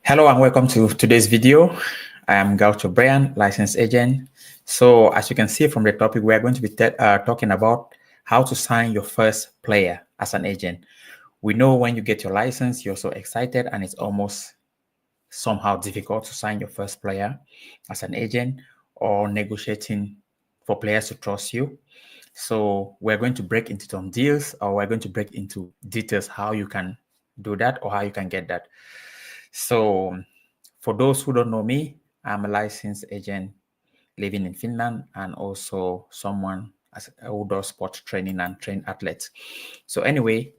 Hello and welcome to today's video. I am Gaucho Brian, licensed agent. So as you can see from the topic, we are going to be talking about how to sign your first player as an agent. We know when you get your license, you're so excited and it's almost somehow difficult to sign your first player as an agent or negotiating for players to trust you. So we're going to break into some deals, or we're going to break into details how you can do that or how you can get that. So for those who don't know me, I'm a licensed agent living in Finland and also someone who does sports training and train athletes. So anyway,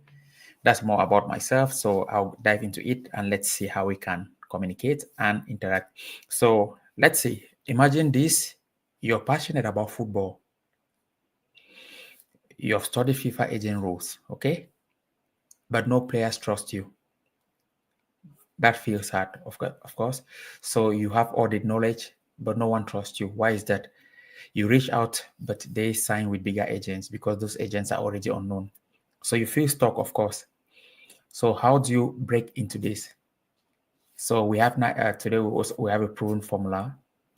that's more about myself. So I'll dive into it and let's see how we can communicate and interact. So let's see, imagine this, you're passionate about football. You've studied FIFA agent rules, okay? But no players trust you. That feels hard, of course. So you have all the knowledge, but no one trusts you. Why is that? You reach out, but they sign with bigger agents because those agents are already unknown. So you feel stuck, of course. So how do you break into this? So we have today we have a proven formula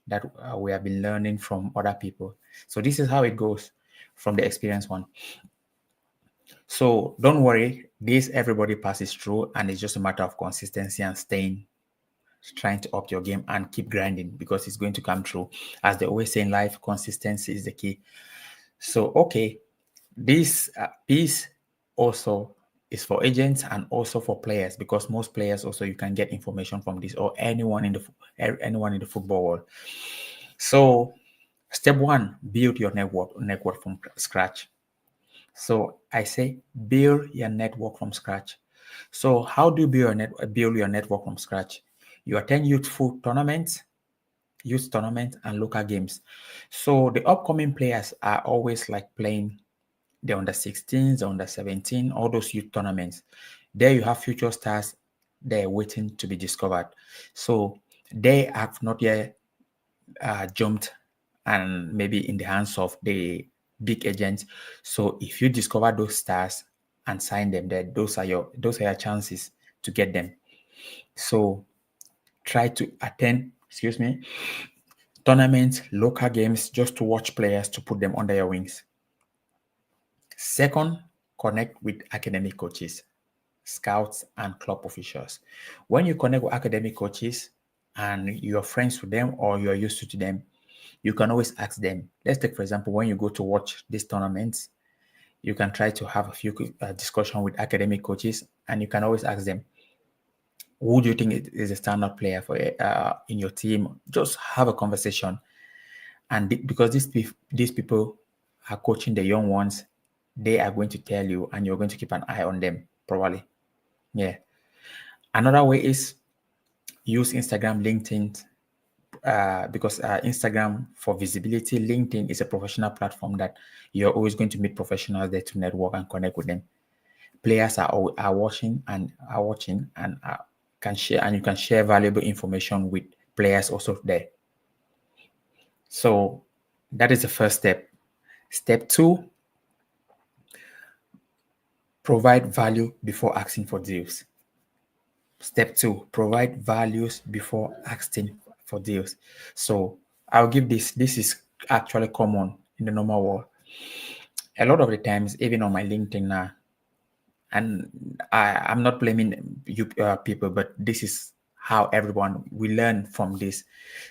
that we have been learning from other people. So this is how it goes from the experienced one. So don't worry, this everybody passes through, and it's just a matter of consistency and trying to up your game and keep grinding because it's going to come true. As they always say in life, consistency is the key. So, okay, this piece also is for agents and also for players, because most players also you can get information from this, or anyone in the football world. So, step one, build your network from scratch. So I say build your network from scratch. So how do you build your network from scratch? You attend youth tournaments, and local games. So the upcoming players are always like playing the under 16s, the under 17, all those youth tournaments. There you have future stars they're waiting to be discovered. So they have not yet jumped and maybe in the hands of the big agents. So if you discover those stars and sign them, then those are your chances to get them. So try to attend, tournaments, local games, just to watch players to put them under your wings. Second, connect with academic coaches, scouts, and club officials. When you connect with academic coaches and you're friends with them or you're used to them, you can always ask them. Let's take, for example, when you go to watch these tournaments, you can try to have a few discussion with academic coaches, and you can always ask them, who do you think is a standout player for in your team? Just have a conversation, and because these people are coaching the young ones, they are going to tell you, and you're going to keep an eye on them probably. Yeah. Another way is use Instagram, LinkedIn, because Instagram for visibility. LinkedIn is a professional platform that you're always going to meet professionals there to network and connect with them. Players are watching and can share, and you can share valuable information with players also there. So that is the first step. Step two, provide value before asking for deals. Step two, provide values before asking for deals. So I'll give this. This is actually common in the normal world. A lot of the times, even on my LinkedIn now, and I'm not blaming you people, but this is how everyone we learn from this.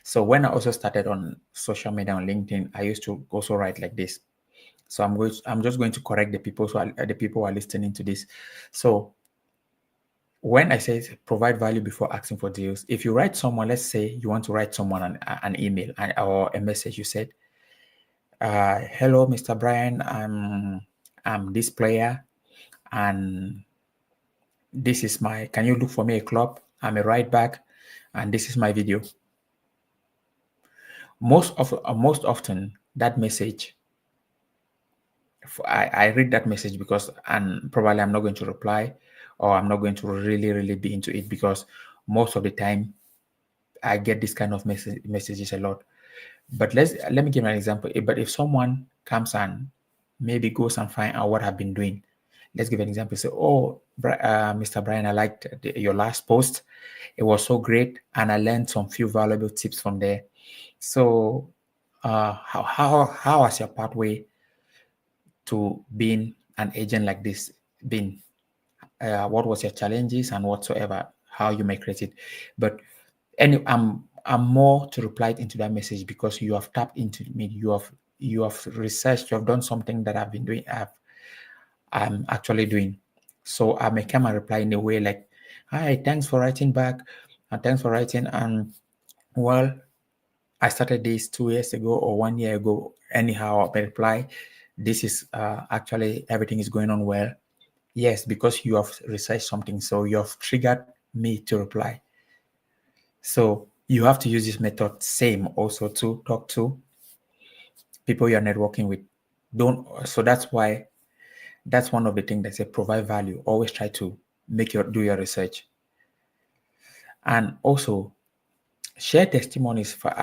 So when I also started on social media on LinkedIn, I used to also write like this. So I'm just going to correct the people who are listening to this. So when I say provide value before asking for deals, if you write someone, let's say you want to write someone an email or a message, you said, "Hello, Mr. Brian, I'm this player, and this is my. Can you look for me a club? I'm a right back, and this is my video." Most often, that message, I read that message because, and probably I'm not going to reply, or I'm not going to really be into it, because most of the time I get this kind of messages a lot. But let me give an example. But if someone comes and maybe goes and find out what I've been doing, Let's give an example. Say, oh, Mr. Brian, I liked your last post. It was so great, and I learned some few valuable tips from there. So, how has your pathway to being an agent like this been? What was your challenges and whatsoever? How you may create it? But I'm more to reply into that message because you have tapped into me. You have researched. You have done something that I've been doing. I'm actually doing. So I may come and reply in a way like, "Hi, thanks for writing back, and thanks for writing." And well, I started this 2 years ago or 1 year ago. Anyhow, I reply, "This is actually everything is going on well." Yes, because you have researched something, so you have triggered me to reply. So you have to use this method same also to talk to people you're networking with. Don't so that's why that's one of the things that say provide value. Always try to do your research. And also share testimonies for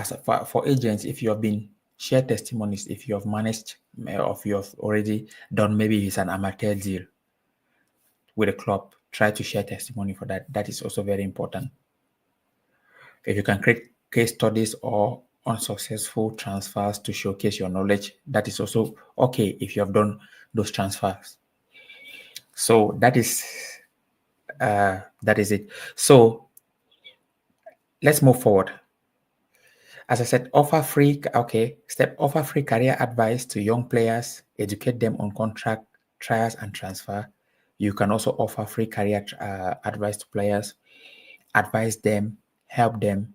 agents if you have been share testimonies if you have managed or if you have already done maybe it's an amateur deal with a club. Try to share testimony for that. That is also very important. If you can create case studies or unsuccessful transfers to showcase your knowledge, that is also okay if you have done those transfers. So that is it. So let's move forward. As I said, offer free career advice to young players, educate them on contract, trials, and transfer. You can also offer free career advice to players, advise them, help them,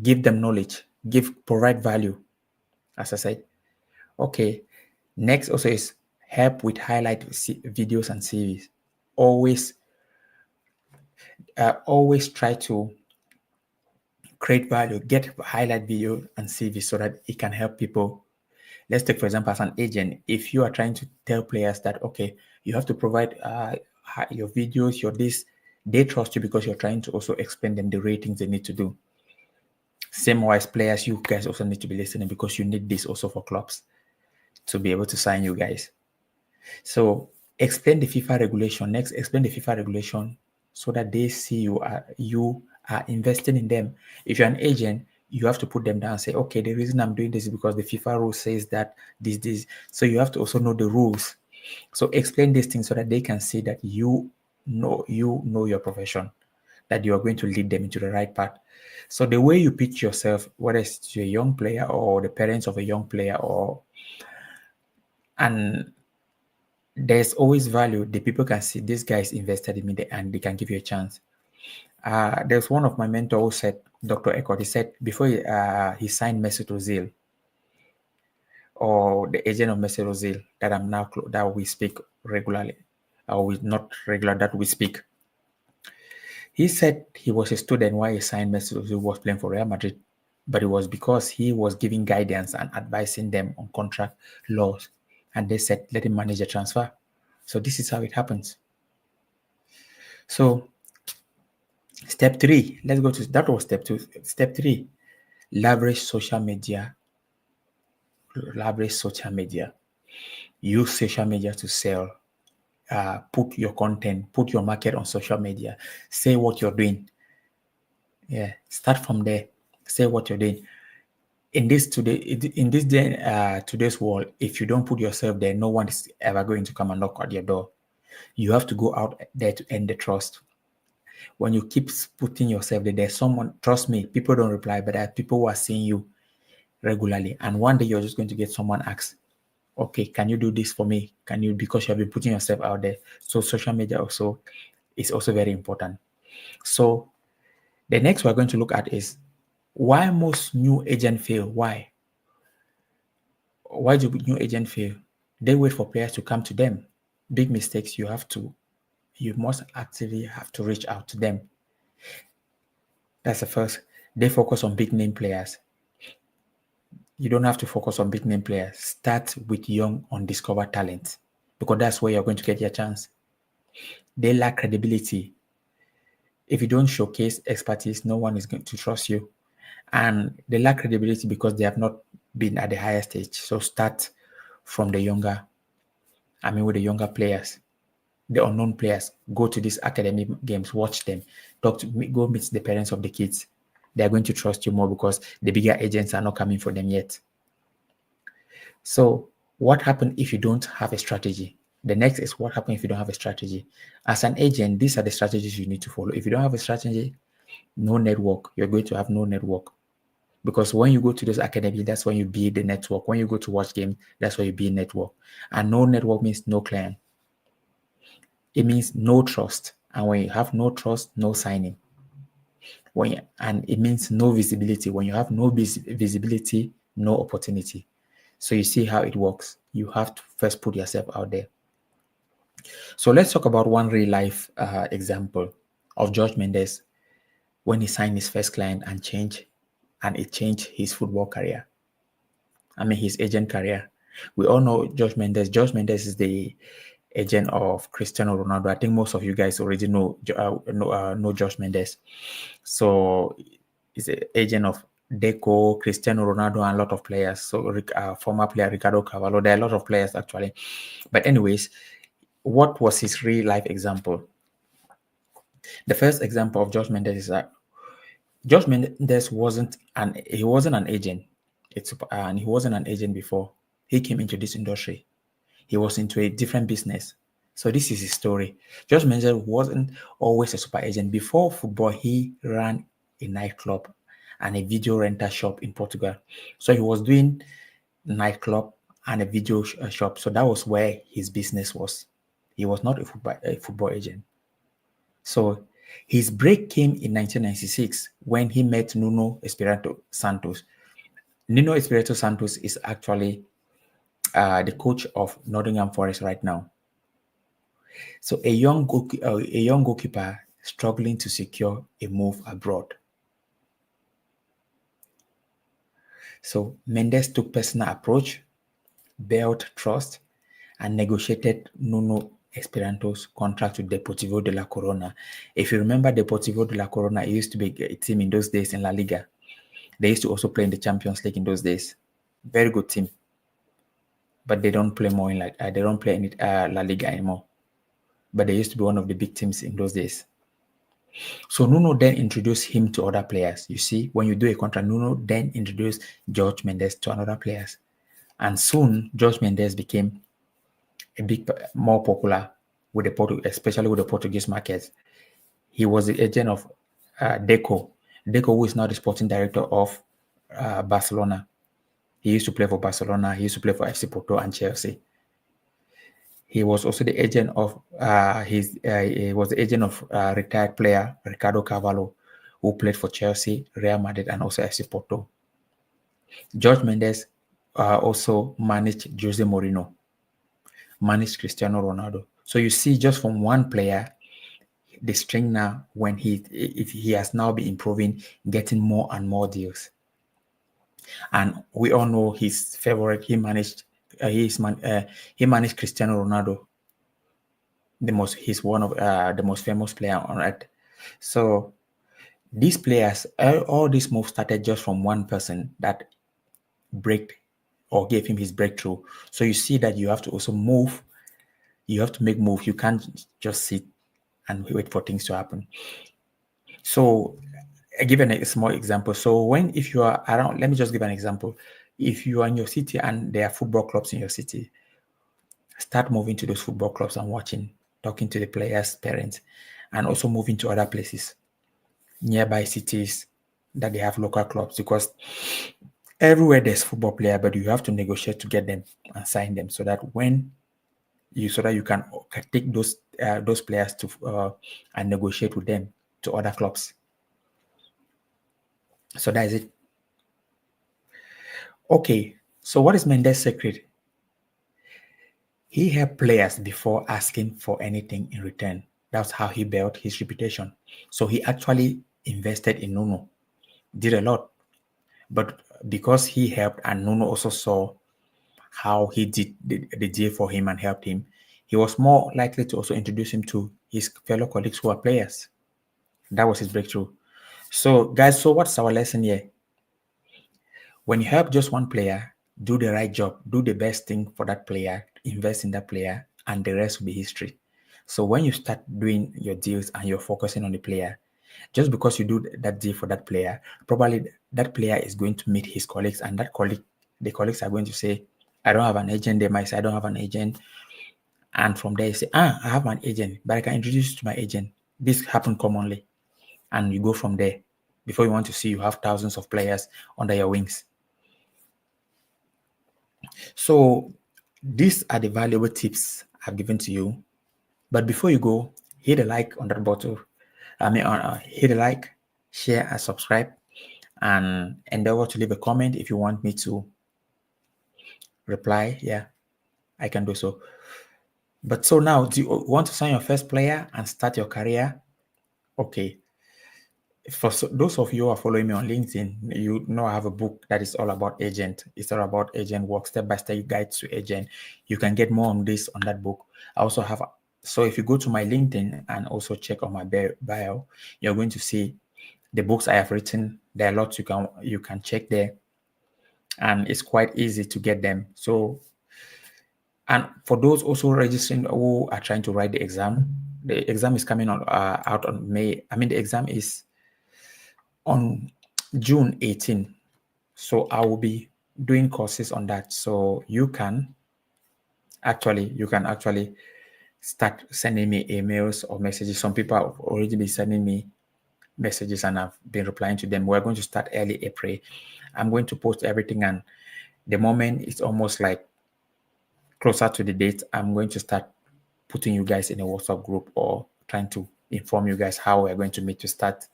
give them knowledge, provide value. As I said, okay. Next also is help with highlight videos and CVs. Always try to create value, get highlight video and CV so that it can help people. Let's take, for example, as an agent, if you are trying to tell players that, okay, you have to provide your videos, your this, they trust you because you're trying to also explain them the ratings they need to do. Same wise, players, you guys also need to be listening because you need this also for clubs to be able to sign you guys. So explain the FIFA regulation. Next, explain the FIFA regulation so that they see you are investing in them. If you're an agent, you have to put them down and say, okay, the reason I'm doing this is because the FIFA rule says that this. So you have to also know the rules. So explain these things so that they can see that you know your profession, that you are going to lead them into the right path. So the way you pitch yourself, whether it's to a young player or the parents of a young player, and there's always value. The people can see this guy is invested in me and they can give you a chance. There's one of my mentors who said, Dr. Eckert, he said before he signed Mesut Ozil or the agent of Mesut Ozil that I'm now that we speak regularly, or we not regular that we speak. He said he was a student while he signed Mesut Ozil was playing for Real Madrid, but it was because he was giving guidance and advising them on contract laws, and they said let him manage the transfer. So this is how it happens. So step 3, let's go to that was step 2. Step 3, leverage social media. Use social media to sell. Put your content, put your market on social media. Say what you're doing. Yeah, start from there. Say what you're doing. In this today's world, if you don't put yourself there, no one is ever going to come and knock at your door. You have to go out there to earn the trust. When you keep putting yourself there, there's someone, trust me, people don't reply, but there are people who are seeing you regularly. And one day you're just going to get someone ask, okay, can you do this for me? Can you, because you have been putting yourself out there. So social media also is also very important. So the next we're going to look at is why most new agents fail. Why do new agents fail? They wait for players to come to them. Big mistakes. You must actively have to reach out to them. That's the first. They focus on big name players. You don't have to focus on big name players. Start with young, undiscovered talent because that's where you're going to get your chance. They lack credibility. If you don't showcase expertise, no one is going to trust you. And they lack credibility because they have not been at the higher stage. So start from the younger. I mean, with the younger players, the unknown players, go to these academic games, watch them, talk to me, go meet the parents of the kids. They are going to trust you more because the bigger agents are not coming for them yet. So what happens if you don't have a strategy? The next is what happens if you don't have a strategy. As an agent, these are the strategies you need to follow. If you don't have a strategy, no network, you're going to have no network. Because when you go to those academies, that's when you build the network. When you go to watch games, that's where you build network. And no network means no client. It means no trust. And when you have no trust, no signing. And it means no visibility. When you have no visibility, no opportunity. So you see how it works. You have to first put yourself out there. So let's talk about one real life example of George Mendes when he signed his first client and it changed his football career. I mean, his agent career. We all know George Mendes. George Mendes is the agent of Cristiano Ronaldo. I think most of you guys already know George Mendes. So he's the agent of Deco, Cristiano Ronaldo, and a lot of players. So former player Ricardo Cavallo. There are a lot of players actually. But anyways, what was his real life example? The first example of George Mendes is that George Mendes wasn't an agent. And he wasn't an agent before he came into this industry. He was into a different business. So this is his story. George Mendes wasn't always a super agent. Before football, he ran a nightclub and a video rental shop in Portugal. So he was doing nightclub and a video shop. So that was where his business was. He was not a football agent. So his break came in 1996 when he met Nuno Espirito Santos. Nuno Espirito Santos is actually the coach of Nottingham Forest right now. So a young goalkeeper struggling to secure a move abroad. So Mendes took personal approach, built trust, and negotiated Nuno Espirito's contract with Deportivo de la Corona. If you remember Deportivo de la Corona, it used to be a team in those days in La Liga. They used to also play in the Champions League in those days. Very good team. But they don't play more in they don't play in La Liga anymore. But they used to be one of the big teams in those days. So Nuno then introduced him to other players. You see, when you do a contract, Nuno then introduced George Mendes to another players. And soon, George Mendes became more popular with especially with the Portuguese markets. He was the agent of Deco. Deco, who is now the sporting director of Barcelona. He used to play for Barcelona. He used to play for FC Porto and Chelsea. He was also the agent of retired player Ricardo Cavallo, who played for Chelsea, Real Madrid, and also FC Porto. George Mendes also managed Jose Mourinho, managed Cristiano Ronaldo. So you see, just from one player, the string now, if he has now been improving, getting more and more deals. And we all know his favorite. He managed Cristiano Ronaldo. He's one of the most famous player on earth. So these players, all these moves started just from one person that gave him his breakthrough. So you see that you have to also move. You have to make moves. You can't just sit and wait for things to happen. So I give a small example. So if you are around, let me just give an example. If you are in your city and there are football clubs in your city, start moving to those football clubs and watching, talking to the players' parents, and also moving to other places, nearby cities that they have local clubs, because everywhere there's football player, but you have to negotiate to get them and sign them so that you can take those players to and negotiate with them to other clubs. So that is it. Okay, so what is Mendes' secret? He helped players before asking for anything in return. That's how he built his reputation. So he actually invested in Nuno, did a lot. But because he helped and Nuno also saw how he did the deal for him and helped him, he was more likely to also introduce him to his fellow colleagues who are players. That was his breakthrough. So guys, so what's our lesson here? When you help just one player, do the right job, do the best thing for that player, invest in that player, and the rest will be history. So when you start doing your deals and you're focusing on the player, just because you do that deal for that player, probably that player is going to meet his colleagues, and the colleagues are going to say, I don't have an agent. They might say, I don't have an agent. And from there, you say, I have an agent, but I can introduce you to my agent. This happens commonly. And you go from there. Before you want to see, you have thousands of players under your wings. So these are the valuable tips I've given to you. But before you go, hit a like on that button. Hit a like, share, and subscribe, and endeavor to leave a comment if you want me to reply. Yeah, I can do so. But so now, do you want to sign your first player and start your career? Okay. For those of you who are following me on LinkedIn, you know I have a book that is all about agent. It's all about agent work, step-by-step guide to agent. You can get more on this on that book. I also have, so if you go to my LinkedIn and also check on my bio, you're going to see the books I have written. There are lots you can check there, and it's quite easy to get them. So, and for those also registering who are trying to write the exam is coming on out on May. I mean, the exam is on June 18. So I will be doing courses on that. So you can actually start sending me emails or messages. Some people have already been sending me messages and I've been replying to them. We're going to start early April. I'm going to post everything, and the moment it's almost like closer to the date, I'm going to start putting you guys in a WhatsApp group or trying to inform you guys how we're going to meet to start.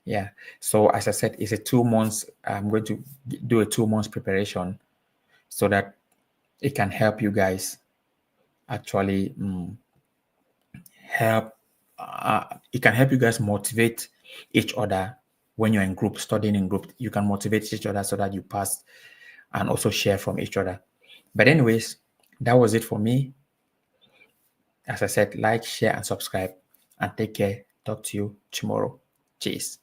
Yeah. So as I said, it's a 2 months. I'm going to do a 2 months preparation so that it can help you guys actually help. It can help you guys motivate each other when you're in group, studying in group. You can motivate each other so that you pass and also share from each other. But anyways, that was it for me. As I said, like, share, and subscribe, and take care. Talk to you tomorrow. Cheers.